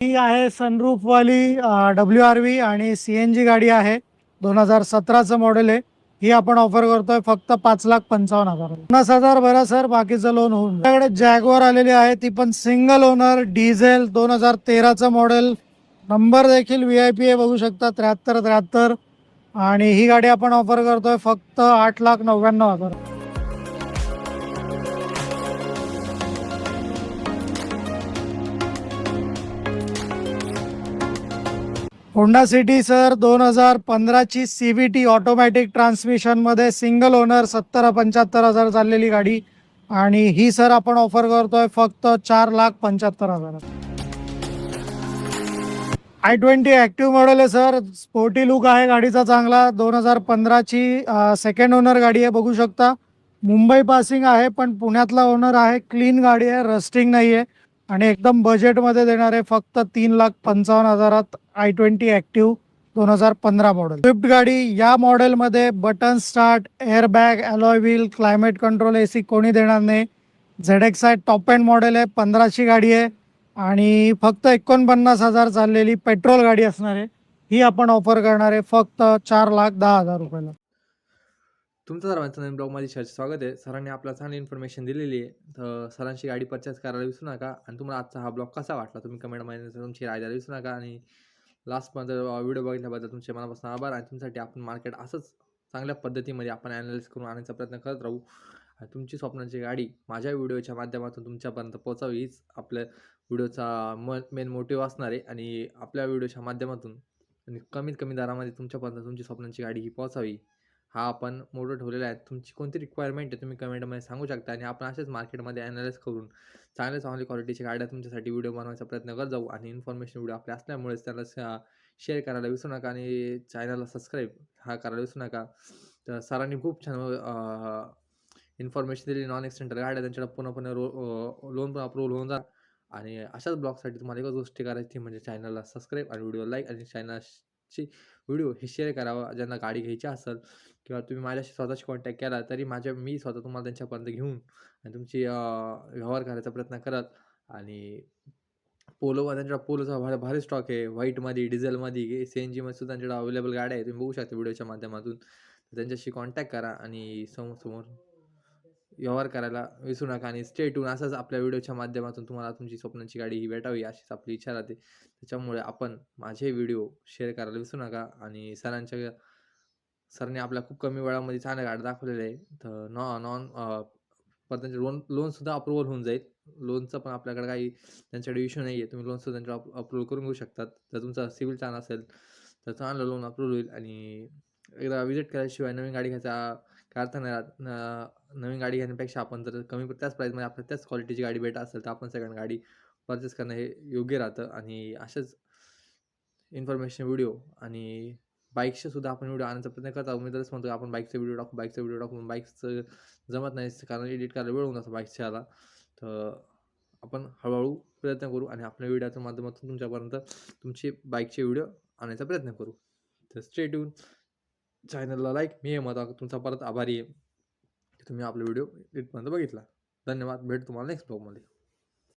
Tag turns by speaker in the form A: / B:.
A: ही आहे सनरूफ वाली WRV आणि CNG गाडी आहे. 2017चं मॉडेल आहे. ही आपण ऑफर करतोय फक्त 5,55,000. 50,000 भरा सर, बाकीचं लोन होऊन जाईल. आपल्याकडे जॅगवार आलेली आहे, ती पण सिंगल ओनर डिझेल 2013चं मॉडेल. नंबर देखील VIP आहे, बघू शकता 7373. आणि ही गाडी आपण ऑफर करतोय फक्त 8,99,000. होंडा सिटी सर 2015ची CVT ऑटोमॅटिक ट्रान्समिशनमध्ये सिंगल ओनर 70-75,000 चाललेली गाडी. आणि ही सर आपण ऑफर करतोय फक्त 4,75,000. i20 ॲक्टिव्ह मॉडेल आहे सर, स्पोर्टी लुक आहे गाडीचा चांगला. 2015ची सेकंड ओनर गाडी आहे, बघू शकता. मुंबई पासिंग आहे, पण पुण्यातला ओनर आहे. क्लीन गाडी आहे, रस्टिंग नाही आहे. आणि एकदम बजेटमध्ये देणार आहे फक्त 3,55,000 i20 ॲक्टिव्ह 2015 मॉडेल. स्विफ्ट गाडी या मॉडेलमध्ये button start, airbag, alloy wheel, climate control, AC कोणी देणार नाही. ZXi टॉप एंड मॉडेल आहे, 15ची गाडी आहे. आणि फक्त 49,000 चाललेली पेट्रोल गाडी असणार आहे. ही आपण ऑफर करणार आहे फक्त 4,10,000 रुपयाला.
B: तुमचं सर्वांचं नवीन ब्लॉगमध्ये स्वागत आहे. सरांनी आपल्याला चांगली इन्फॉर्मेशन दिलेली आहे. तर सरांची गाडी परचेस करायला विसरू नका. आणि तुम्हाला आजचा हा ब्लॉग कसा वाटला तुम्ही कमेंटमध्ये तुमची राय द्यायला विसरू नका. आणि लास्टमध्ये व्हिडिओ बघितल्याबद्दल तुमचे मनापासून आभार. आणि तुमच्यासाठी आपण मार्केट असंच चांगल्या पद्धतीमध्ये आपण ॲनालिसिस करून आणण्याचा प्रयत्न करत राहू. आणि तुमची स्वप्नांची गाडी माझ्या व्हिडिओच्या माध्यमातून तुमच्यापर्यंत पोहोचावी हीच आपल्या व्हिडिओचा मेन मोटिव्ह असणार आहे. आणि आपल्या व्हिडिओच्या माध्यमातून आणि कमीत कमी दरामध्ये तुमच्यापर्यंत तुमची स्वप्नांची गाडी ही पोहोचावी हा आपण मोठं ठेवलेला आहे. तुमची कोणती रिक्वायरमेंट आहे तुम्ही कमेंटमध्ये सांगू शकता. आणि आपण असेच मार्केटमध्ये ॲनालाइज करून चांगली क्वालिटीच्या गाड्या तुमच्यासाठी व्हिडिओ बनवायचा प्रयत्न करत जाऊ. आणि इन्फॉर्मेशन व्हिडिओ आपले असल्यामुळेच त्याला शेअर करायला विसरू नका. आणि चॅनलला सबस्क्राईब हा करायला विसरू नका. तर सरांनी खूप छान इन्फॉर्मेशन दिली. नॉन एक्सिडेंटल गाड्या त्यांच्याकडे पूर्णपणे लोन पण अप्रूव्हल होऊन जा. आणि अशाच ब्लॉगसाठी तुम्हाला एकच गोष्टी करायची म्हणजे चॅनलला सबस्क्राईब आणि व्हिडिओ लाईक आणि चॅनलची व्हिडिओ हे शेअर करावा ज्यांना गाडी घ्यायची असेल. किंवा तुम्ही माझ्याशी स्वतःशी कॉन्टॅक्ट केला तरी मी स्वतः तुम्हाला त्यांच्यापर्यंत घेऊन आणि तुमची व्यवहार करायचा प्रयत्न करत. आणि त्यांच्याकडे पोलोचा भारी स्टॉक आहे. व्हाईटमध्ये, डिझेलमध्ये, CNGमध्ये सुद्धा त्यांच्याकडे अवेलेबल गाड्या आहे. तुम्ही बघू शकता व्हिडिओच्या माध्यमातून. त्यांच्याशी कॉन्टॅक्ट करा आणि समोर व्यवहार करायला विसरू नका. आणि स्टे ट्यून असंच आपल्या व्हिडिओच्या माध्यमातून तुम्हाला तुमची स्वप्नांची गाडी ही भेटावी अशीच आपली इच्छा राहते. त्याच्यामुळे आपण माझे व्हिडिओ शेअर करायला विसरू नका. आणि सरांनी आपल्या खूप कमी वेळामध्ये चांगल्या गाड्या दाखवलेल्या आहे. तर पण त्यांचे लोनसुद्धा अप्रूव्हल होऊन जाईल. लोनचं पण आपल्याकडे काही त्यांच्याकडे इश्यू नाही आहे. तुम्ही लोनसुद्धा त्यांच्यावर अप्रूव्हल करून घेऊ शकतात. जर तुमचा सिबिल छान असेल तर चांगलं लोन अप्रूव्हल होईल. आणि एकदा विजिट केल्याशिवाय नवीन गाडी घ्यायचा काय अर्थ नाही राहत. नवीन गाडी घेण्यापेक्षा आपण जर त्याच प्राईजमध्ये आपल्याला त्याच क्वालिटीची गाडी भेटत असेल तर आपण सेकंड गाडी परचेस करणं हे योग्य राहतं. आणि अशाच इन्फॉर्मेशन व्हिडिओ आणि बाईक्सचे सुद्धा आपण व्हिडिओ आणण्याचा प्रयत्न करत आहोत. मी तरच म्हणतो आपण बाईकचा व्हिडिओ टाकू. बाईक्सचं जमत नाही कारण एडिट करायला वेळ होऊन जातो बाईक्सच्या याला. तर आपण हळूहळू प्रयत्न करू आणि आपल्या व्हिडिओच्या माध्यमातून तुमच्यापर्यंत तुमची बाईकचे व्हिडिओ आणण्याचा प्रयत्न करू. तर स्टे ट्यून. चॅनलला लाईक. मी तुमचा परत आभारी आहे की तुम्ही आपला व्हिडिओ इथपर्यंत बघितला. धन्यवाद. भेट तुम्हाला नेक्स्ट ब्लॉगमध्ये.